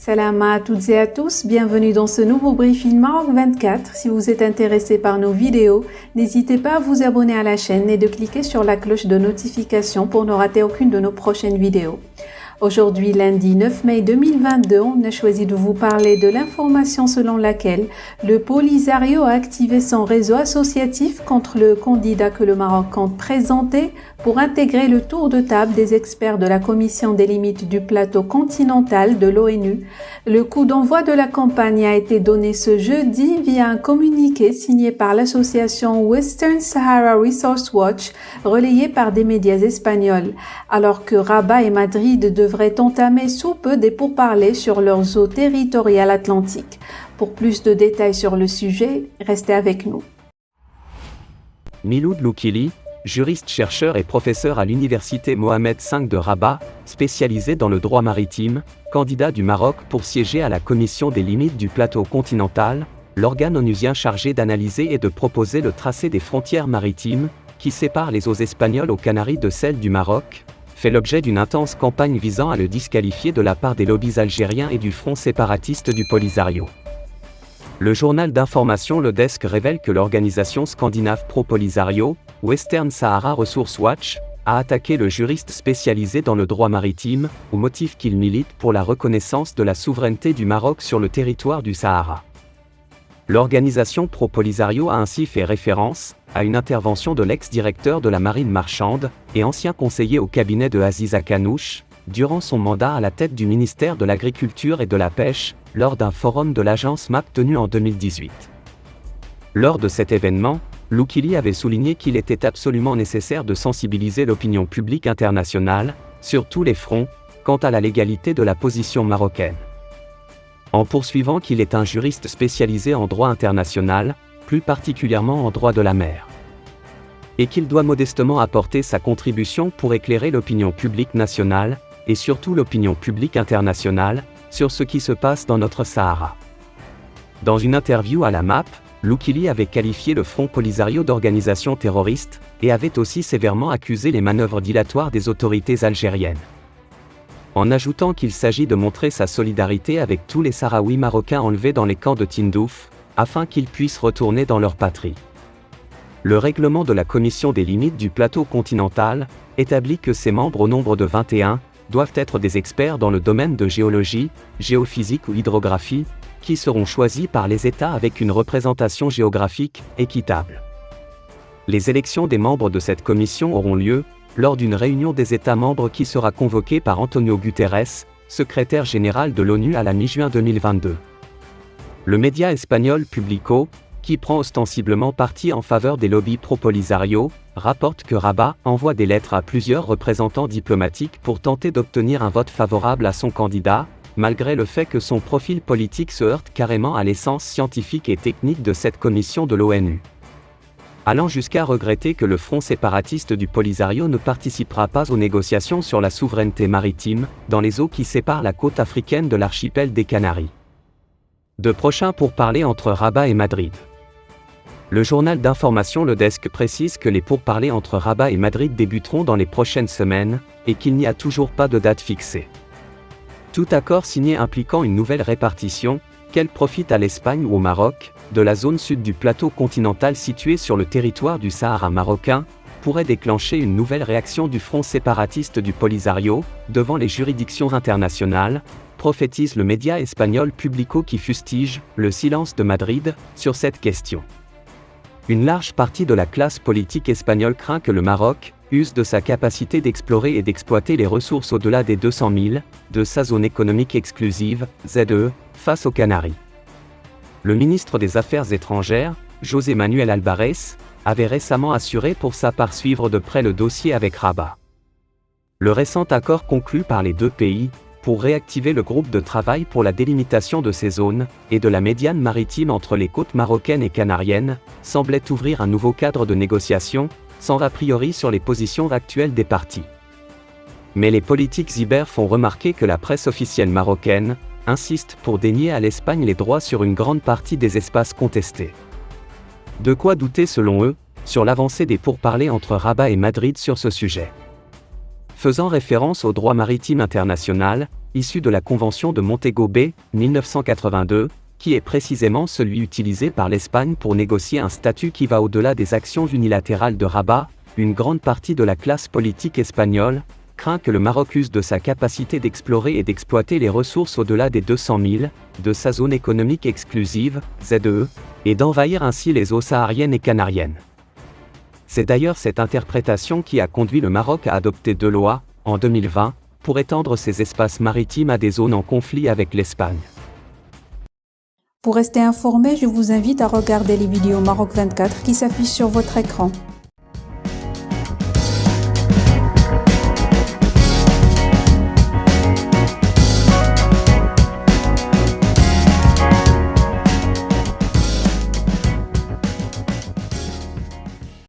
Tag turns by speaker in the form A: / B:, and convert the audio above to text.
A: Salam à toutes et à tous, bienvenue dans ce nouveau briefing Maroc 24. Si vous êtes intéressé par nos vidéos, n'hésitez pas à vous abonner à la chaîne et de cliquer sur la cloche de notification pour ne rater aucune de nos prochaines vidéos. Aujourd'hui, lundi 9 mai 2022, on a choisi de vous parler de l'information selon laquelle le Polisario a activé son réseau associatif contre le candidat que le Maroc compte présenter pour intégrer le tour de table des experts de la Commission des limites du plateau continental de l'ONU. Le coup d'envoi de la campagne a été donné ce jeudi via un communiqué signé par l'association Western Sahara Resource Watch, relayé par des médias espagnols, alors que Rabat et Madrid devraient entamer sous peu des pourparlers sur leurs eaux territoriales atlantiques. Pour plus de détails sur le sujet, restez avec nous.
B: Miloud Loukili, juriste chercheur et professeur à l'université Mohamed V de Rabat, spécialisé dans le droit maritime, candidat du Maroc pour siéger à la Commission des limites du plateau continental, l'organe onusien chargé d'analyser et de proposer le tracé des frontières maritimes, qui séparent les eaux espagnoles aux Canaries de celles du Maroc, fait l'objet d'une intense campagne visant à le disqualifier de la part des lobbies algériens et du front séparatiste du Polisario. Le journal d'information Le Desk révèle que l'organisation scandinave pro-Polisario, Western Sahara Resource Watch, a attaqué le juriste spécialisé dans le droit maritime, au motif qu'il milite pour la reconnaissance de la souveraineté du Maroc sur le territoire du Sahara. L'organisation pro-Polisario a ainsi fait référence à une intervention de l'ex-directeur de la marine marchande et ancien conseiller au cabinet de Aziza Kanouche, durant son mandat à la tête du ministère de l'Agriculture et de la Pêche, lors d'un forum de l'agence MAP tenu en 2018. Lors de cet événement, Loukili avait souligné qu'il était absolument nécessaire de sensibiliser l'opinion publique internationale, sur tous les fronts, quant à la légalité de la position marocaine. En poursuivant qu'il est un juriste spécialisé en droit international, plus particulièrement en droit de la mer. Et qu'il doit modestement apporter sa contribution pour éclairer l'opinion publique nationale, et surtout l'opinion publique internationale, sur ce qui se passe dans notre Sahara. Dans une interview à la MAP, Loukili avait qualifié le Front Polisario d'organisation terroriste, et avait aussi sévèrement accusé les manœuvres dilatoires des autorités algériennes. En ajoutant qu'il s'agit de montrer sa solidarité avec tous les Sahraouis marocains enlevés dans les camps de Tindouf, afin qu'ils puissent retourner dans leur patrie. Le règlement de la Commission des limites du plateau continental établit que ses membres au nombre de 21 doivent être des experts dans le domaine de géologie, géophysique ou hydrographie, qui seront choisis par les États avec une représentation géographique équitable. Les élections des membres de cette commission auront lieu lors d'une réunion des États membres qui sera convoquée par Antonio Guterres, secrétaire général de l'ONU à la mi-juin 2022. Le média espagnol Publico, qui prend ostensiblement parti en faveur des lobbies pro-Polisario, rapporte que Rabat envoie des lettres à plusieurs représentants diplomatiques pour tenter d'obtenir un vote favorable à son candidat, malgré le fait que son profil politique se heurte carrément à l'essence scientifique et technique de cette commission de l'ONU. Allant jusqu'à regretter que le front séparatiste du Polisario ne participera pas aux négociations sur la souveraineté maritime, dans les eaux qui séparent la côte africaine de l'archipel des Canaries. De prochains pourparlers entre Rabat et Madrid. Le journal d'information Le Desk précise que les pourparlers entre Rabat et Madrid débuteront dans les prochaines semaines, et qu'il n'y a toujours pas de date fixée. Tout accord signé impliquant une nouvelle répartition, qu'elle profite à l'Espagne ou au Maroc, de la zone sud du plateau continental situé sur le territoire du Sahara marocain, pourrait déclencher une nouvelle réaction du front séparatiste du Polisario, devant les juridictions internationales, prophétise le média espagnol Publico qui fustige le silence de Madrid sur cette question. Une large partie de la classe politique espagnole craint que le Maroc use de sa capacité d'explorer et d'exploiter les ressources au-delà des 200 000 de sa zone économique exclusive, ZE, face aux Canaries. Le ministre des Affaires étrangères, José Manuel Albares, avait récemment assuré pour sa part suivre de près le dossier avec Rabat. Le récent accord conclu par les deux pays, pour réactiver le groupe de travail pour la délimitation de ces zones, et de la médiane maritime entre les côtes marocaines et canariennes, semblait ouvrir un nouveau cadre de négociation, sans a priori sur les positions actuelles des parties. Mais les politiques ibères font remarquer que la presse officielle marocaine insiste pour dénier à l'Espagne les droits sur une grande partie des espaces contestés. De quoi douter selon eux, sur l'avancée des pourparlers entre Rabat et Madrid sur ce sujet. Faisant référence au droit maritime international, issu de la Convention de Montego Bay, 1982, qui est précisément celui utilisé par l'Espagne pour négocier un statut qui va au-delà des actions unilatérales de Rabat. Une grande partie de la classe politique espagnole craint que le Maroc use de sa capacité d'explorer et d'exploiter les ressources au-delà des 200 000, de sa zone économique exclusive, ZEE, et d'envahir ainsi les eaux sahariennes et canariennes. C'est d'ailleurs cette interprétation qui a conduit le Maroc à adopter 2 lois, en 2020, pour étendre ses espaces maritimes à des zones en conflit avec l'Espagne.
A: Pour rester informé, je vous invite à regarder les vidéos Maroc 24 qui s'affichent sur votre écran.